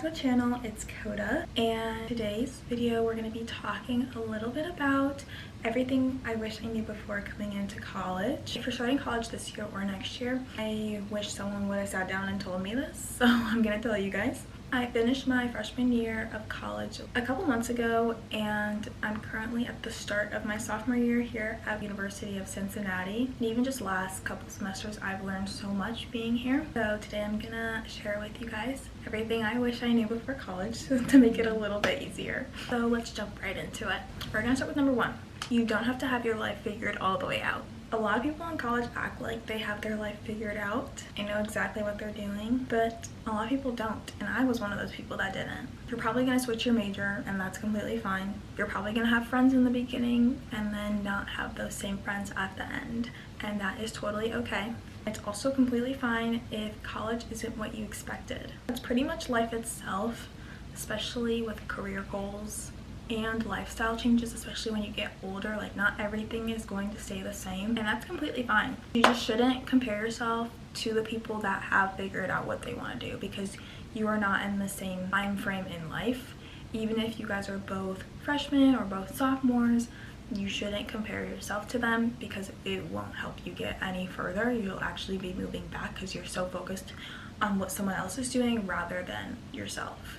to the channel. It's Coda, and today's video we're going to be talking a little bit about everything I wish I knew before coming into college. If you're starting college this year or next year, I wish someone would have sat down and told me this, so I'm going to tell you guys. I finished my freshman year of college a couple months ago, and I'm currently at the start of my sophomore year here at the University of Cincinnati. And even just last couple semesters, I've learned so much being here. So today I'm gonna share with you guys everything I wish I knew before college to make it a little bit easier. So let's jump right into it. We're gonna start with number one. You don't have to have your life figured all the way out. A lot of people in college act like they have their life figured out and know exactly what they're doing, but a lot of people don't, and I was one of those people that didn't. You're probably going to switch your major, and that's completely fine. You're probably going to have friends in the beginning and then not have those same friends at the end, and that is totally okay. It's also completely fine if college isn't what you expected. It's pretty much life itself, especially with career goals and lifestyle changes, especially when you get older. Like, not everything is going to stay the same, and that's completely fine. You just shouldn't compare yourself to the people that have figured out what they want to do, because you are not in the same time frame in life. Even if you guys are both freshmen or both sophomores, you shouldn't compare yourself to them, because it won't help you get any further. You'll actually be moving back because you're so focused on what someone else is doing rather than yourself.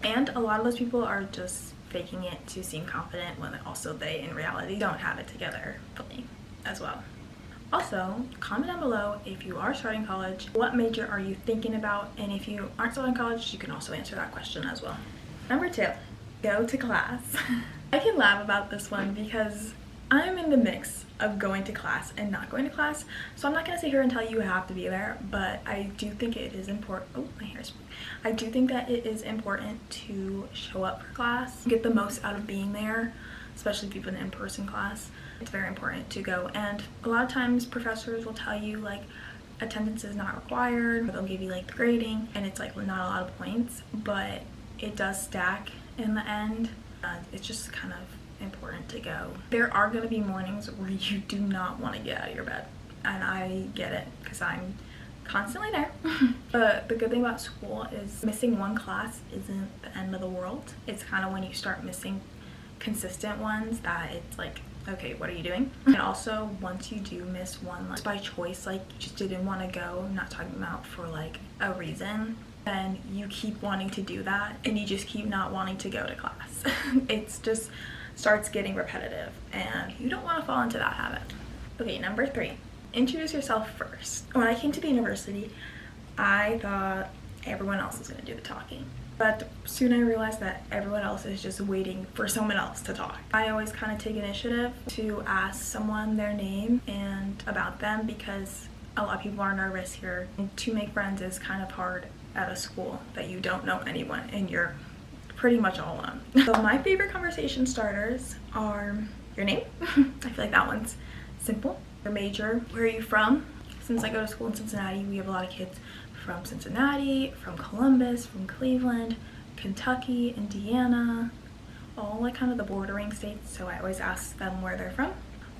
And a lot of those people are just faking it to seem confident when also they in reality don't have it together fully as well. Also, comment down below if you are starting college, what major are you thinking about, and if you aren't starting college, you can also answer that question as well. Number two, go to class. I can laugh about this one because I'm in the mix of going to class and not going to class, so I'm not going to sit here and tell you you have to be there, but I do think it is important. Oh, my hair's... I do think that it is important to show up for class, get the most out of being there, especially if you've been in in-person class. It's very important to go, and a lot of times professors will tell you like attendance is not required, or they'll give you like the grading, and it's like not a lot of points, but it does stack in the end. It's just kind of important to go. There are going to be mornings where you do not want to get out of your bed, and I get it because I'm constantly there. But the good thing about school is missing one class isn't the end of the world. It's kind of when you start missing consistent ones that it's like, okay, what are you doing? And also, once you do miss one, like by choice, like you just didn't want to go, I'm not talking about for like a reason, then you keep wanting to do that and you just keep not wanting to go to class. It's just starts getting repetitive, and you don't want to fall into that habit. Okay, number three, introduce yourself first. When I came to the university, I thought everyone else was going to do the talking, but soon I realized that everyone else is just waiting for someone else to talk. I always kind of take initiative to ask someone their name and about them, because a lot of people are nervous here, and to make friends is kind of hard at a school that you don't know anyone and you're pretty much all alone. So my favorite conversation starters are your name. I feel like that one's simple. Your major, where are you from? Since I go to school in Cincinnati, we have a lot of kids from Cincinnati, from Columbus, from Cleveland, Kentucky, Indiana, all like kind of the bordering states, so I always ask them where they're from.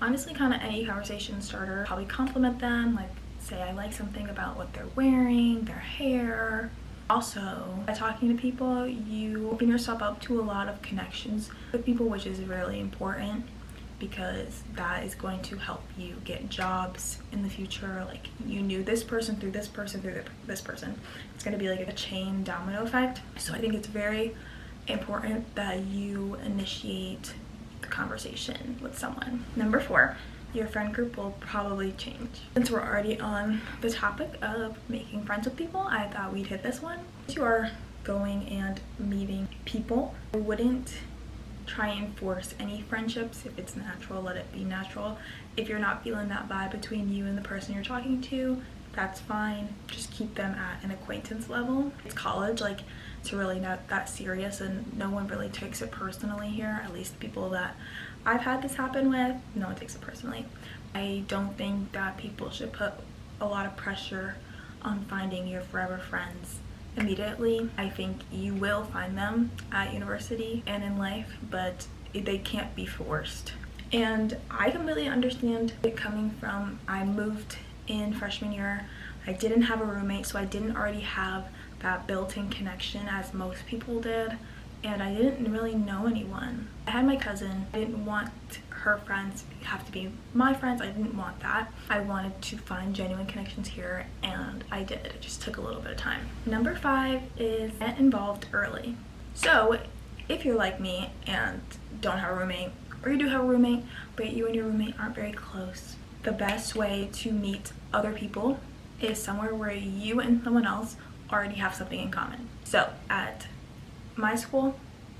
Honestly, kind of any conversation starter, probably compliment them, like say I like something about what they're wearing, their hair. Also, by talking to people, you open yourself up to a lot of connections with people, which is really important, because that is going to help you get jobs in the future. Like, you knew this person through this person through this person. It's going to be like a chain domino effect. So I think it's very important that you initiate the conversation with someone. Number four, your friend group will probably change. Since we're already on the topic of making friends with people, I thought we'd hit this one. If you are going and meeting people, I wouldn't try and force any friendships. If it's natural, let it be natural. If you're not feeling that vibe between you and the person you're talking to, that's fine. Just keep them at an acquaintance level. It's college, like it's really not that serious, and no one really takes it personally here. At least the people that I've had this happen with, no one takes it personally. I don't think that people should put a lot of pressure on finding your forever friends immediately. I think you will find them at university and in life, but they can't be forced. And I completely understand it coming from, I moved in freshman year. I didn't have a roommate, so I didn't already have that built-in connection as most people did, and I didn't really know anyone. I had my cousin. I didn't want her friends have to be my friends. I didn't want that. I wanted to find genuine connections here, and I did. It just took a little bit of time. Number 5 is get involved early. So if you're like me and don't have a roommate, or you do have a roommate but you and your roommate aren't very close, the best way to meet other people is somewhere where you and someone else already have something in common. So at my school,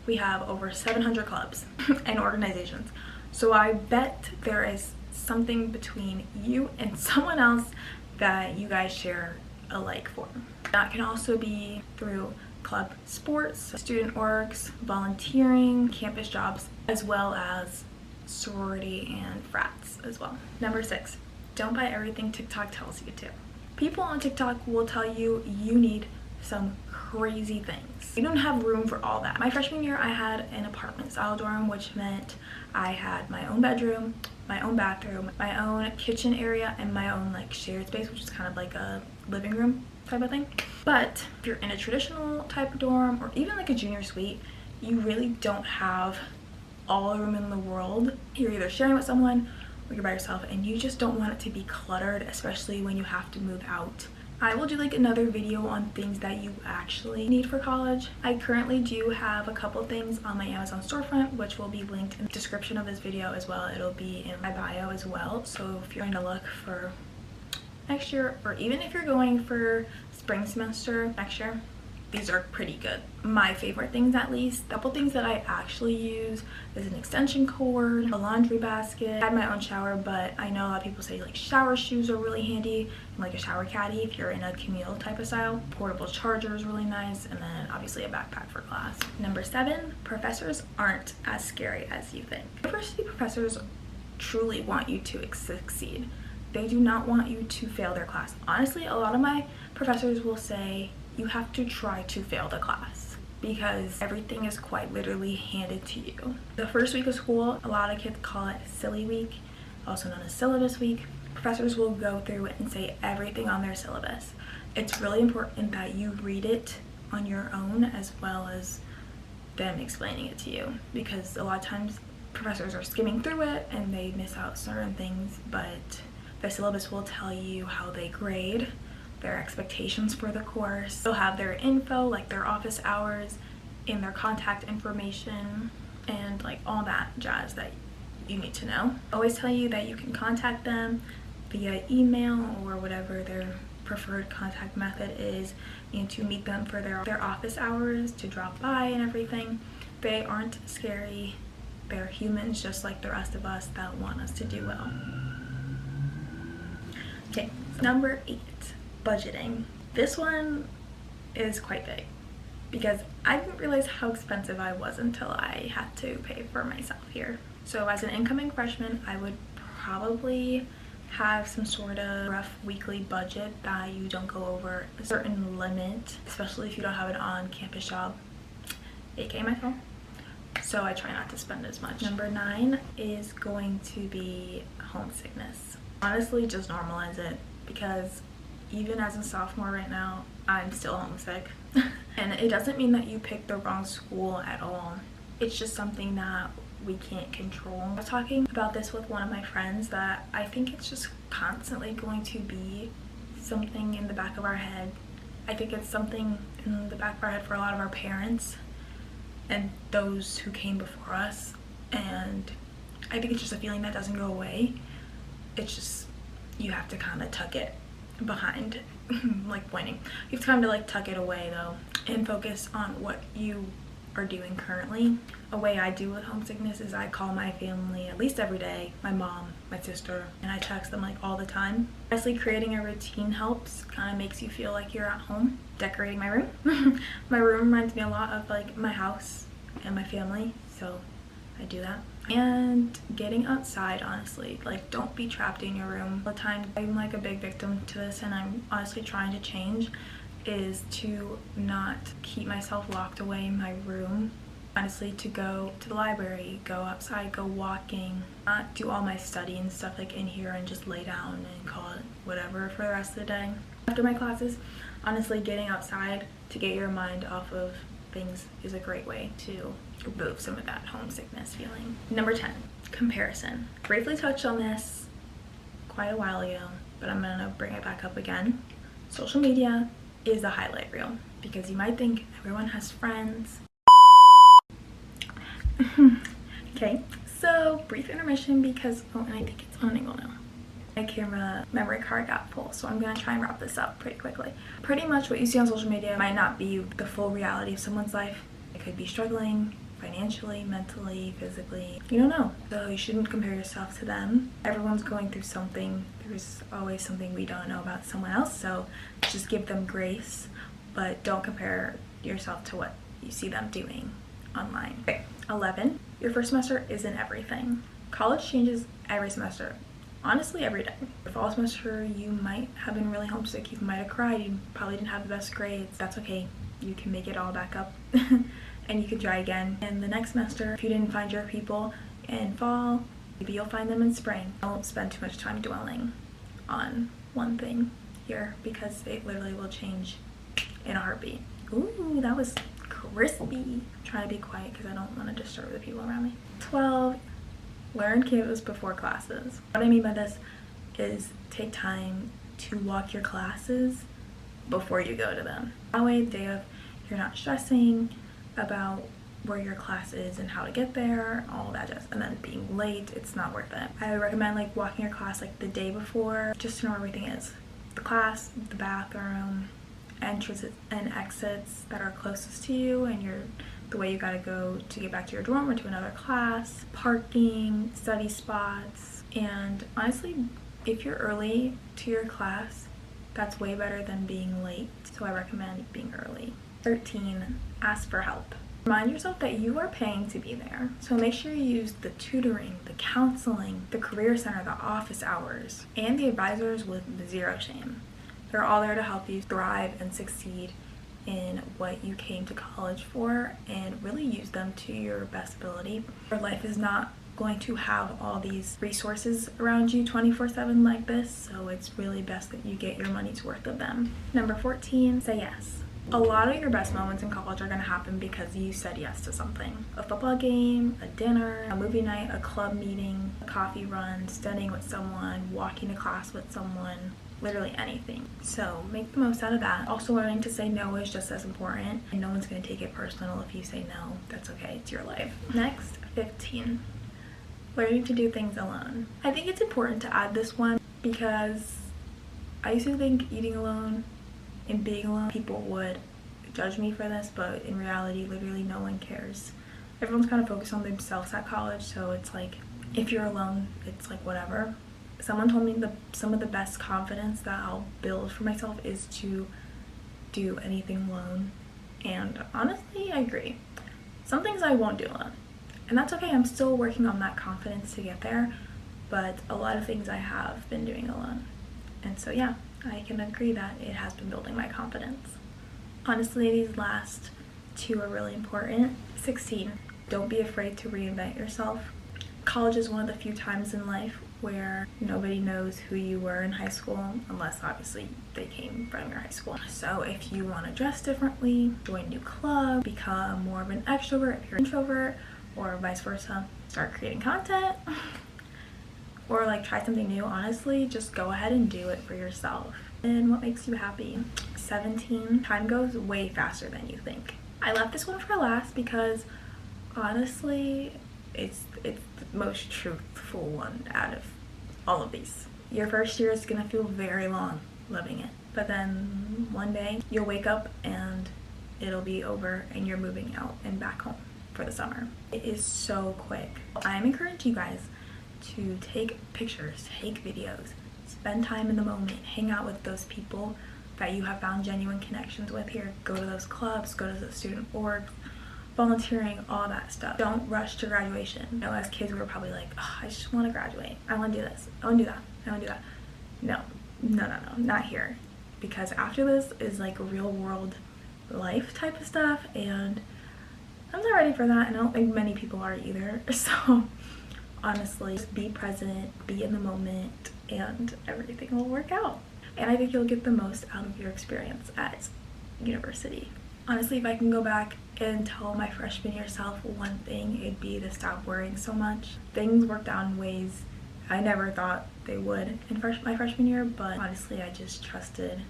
we have over 700 clubs and organizations. So I bet there is something between you and someone else that you guys share a like for. That can also be through club sports, student orgs, volunteering, campus jobs, as well as sorority and frats as well. Number 6, don't buy everything TikTok tells you to. People on TikTok will tell you you need some crazy things. You don't have room for all that. My freshman year, I had an apartment style dorm, which meant I had my own bedroom, my own bathroom, my own kitchen area, and my own like shared space, which is kind of like a living room type of thing. But if you're in a traditional type of dorm or even like a junior suite, you really don't have all the room in the world. You're either sharing with someone or you're by yourself, and you just don't want it to be cluttered, especially when you have to move out. I will do like another video on things that you actually need for college. I currently do have a couple things on my Amazon storefront, which will be linked in the description of this video as well. It'll be in my bio as well. So if you're going to look for next year, or even if you're going for spring semester next year, these are pretty good. My favorite things, at least. A couple things that I actually use is an extension cord, a laundry basket. I had my own shower, but I know a lot of people say like shower shoes are really handy, and like a shower caddy if you're in a communal type of style. Portable charger is really nice, and then obviously a backpack for class. Number 7, professors aren't as scary as you think. University professors truly want you to succeed. They do not want you to fail their class. Honestly, a lot of my professors will say you have to try to fail the class because everything is quite literally handed to you. The first week of school, a lot of kids call it silly week, also known as syllabus week. Professors will go through it and say everything on their syllabus. It's really important that you read it on your own as well as them explaining it to you, because a lot of times professors are skimming through it and they miss out certain things, but the syllabus will tell you how they grade, their expectations for the course. They'll have their info, like their office hours and their contact information and like all that jazz that you need to know. Always tell you that you can contact them via email or whatever their preferred contact method is, and to meet them for their office hours, to drop by and everything. They aren't scary. They're humans just like the rest of us that want us to do well. Okay, number 8. Budgeting. This one is quite big because I didn't realize how expensive I was until I had to pay for myself here. So as an incoming freshman, I would probably have some sort of rough weekly budget that you don't go over a certain limit, especially if you don't have an on-campus job, aka myself. So I try not to spend as much. Number 9 is going to be homesickness. Honestly, just normalize it, because even as a sophomore right now, I'm still homesick. And it doesn't mean that you picked the wrong school at all. It's just something that we can't control. I was talking about this with one of my friends, that I think it's just constantly going to be something in the back of our head. I think it's something in the back of our head for a lot of our parents and those who came before us. And I think it's just a feeling that doesn't go away. It's just, you have to kind of tuck it behind, like pointing. You have to kind of like tuck it away though and focus on what you are doing currently. A way I do with homesickness is I call my family at least every day, my mom, my sister, and I text them like all the time. Honestly, creating a routine helps. Kind of makes you feel like you're at home. Decorating my room. My room reminds me a lot of like my house and my family, so I do that. And getting outside, honestly, like don't be trapped in your room all the time. I'm like a big victim to this, and I'm honestly trying to change, is to not keep myself locked away in my room. Honestly, to go to the library, go outside, go walking, not do all my study and stuff like in here and just lay down and call it whatever for the rest of the day. After my classes, honestly, getting outside to get your mind off of things is a great way to remove some of that homesickness feeling. Number 10, comparison. Briefly touched on this quite a while ago, but I'm gonna bring it back up again. Social media is a highlight reel because you might think everyone has friends. Okay, so brief intermission because, oh, and I think it's on an angle now. My camera memory card got full, so I'm gonna try and wrap this up pretty quickly. Pretty much what you see on social media might not be the full reality of someone's life. It could be struggling financially, mentally, physically. You don't know, so you shouldn't compare yourself to them. Everyone's going through something. There's always something we don't know about someone else, so just give them grace, but don't compare yourself to what you see them doing online. Okay, 11, your first semester isn't everything. College changes every semester. Honestly, every day. The fall semester, you might have been really homesick, you might have cried, you probably didn't have the best grades. That's okay, you can make it all back up and you can try again. And the next semester, if you didn't find your people in fall, maybe you'll find them in spring. Don't spend too much time dwelling on one thing here because it literally will change in a heartbeat. Ooh, that was crispy. I'm trying to be quiet because I don't want to disturb the people around me. 12, learn campus before classes. What I mean by this is take time to walk your classes before you go to them. That way, the day of, you're not stressing about where your class is and how to get there, all that jazz, and then being late, it's not worth it. I would recommend like walking your class like the day before, just to know where everything is. The class, the bathroom, entrances and exits that are closest to you, and the way you gotta go to get back to your dorm or to another class, parking, study spots. And honestly, if you're early to your class, that's way better than being late, so I recommend being early. 13, ask for help. Remind yourself that you are paying to be there, so make sure you use the tutoring, the counseling, the career center, the office hours, and the advisors with zero shame. They're all there to help you thrive and succeed in what you came to college for, and really use them to your best ability. Your life is not going to have all these resources around you 24/7 like this, so it's really best that you get your money's worth of them. Number 14, say yes. A lot of your best moments in college are going to happen because you said yes to something. A football game, a dinner, a movie night, a club meeting, a coffee run, studying with someone, walking to class with someone, literally anything. So make the most out of that. Also, learning to say no is just as important, and no one's going to take it personal if you say no. That's okay, it's your life. Next, 15, learning to do things alone. I think it's important to add this one because I used to think eating alone and being alone, people would judge me for this, but in reality, literally no one cares. Everyone's kind of focused on themselves at college, so it's like, if you're alone, it's like whatever. Someone told me some of the best confidence that I'll build for myself is to do anything alone, and honestly, I agree. Some things I won't do alone, and that's okay. I'm still working on that confidence to get there, but a lot of things I have been doing alone, and so yeah, I can agree that it has been building my confidence. Honestly, these last two are really important. 16, don't be afraid to reinvent yourself. College is one of the few times in life where nobody knows who you were in high school, unless obviously they came from your high school. So if you want to dress differently, join a new club, become more of an extrovert if you're an introvert, or vice versa, start creating content, or like try something new, honestly, just go ahead and do it for yourself. And what makes you happy? 17, time goes way faster than you think. I left this one for last because honestly, it's the most truthful one out of all of these. Your first year is gonna feel very long, loving it. But then one day you'll wake up and it'll be over and you're moving out and back home for the summer. It is so quick. I'm encouraging you guys to take pictures, take videos, spend time in the moment, hang out with those people that you have found genuine connections with here. Go to those clubs, go to the student orgs, volunteering, all that stuff. Don't rush to graduation. You know, as kids we were probably like, oh, I just want to graduate. I want to do this. I want to do that. I want to do that. No, not here. Because after this is like real world life type of stuff, and I'm not ready for that, and I don't think many people are either. So honestly, just be present, be in the moment, and everything will work out. and I think you'll get the most out of your experience at university. Honestly, if I can go back and tell my freshman year self one thing, it'd be to stop worrying so much. Things worked out in ways I never thought they would in my freshman year, but honestly I just trusted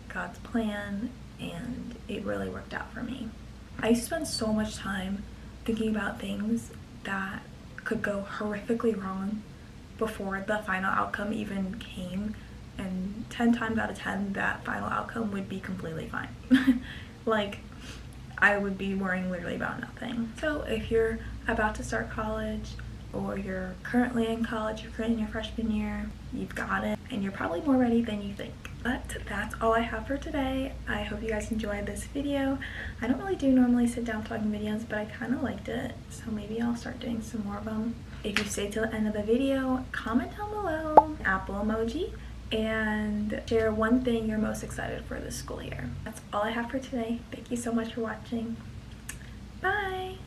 God's plan and it really worked out for me. I used to spend so much time thinking about things that could go horrifically wrong before the final outcome even came, and 10 times out of 10 that final outcome would be completely fine. Like, I would be worrying literally about nothing. So if you're about to start college, or you're currently in college, you're currently in your freshman year, you've got it, and you're probably more ready than you think. But that's all I have for today. I hope you guys enjoyed this video. I don't really do normally sit down talking videos, but I kind of liked it, so maybe I'll start doing some more of them. If you stay till the end of the video, comment down below, Apple emoji, and share one thing you're most excited for this school year. That's all I have for today. Thank you so much for watching. Bye!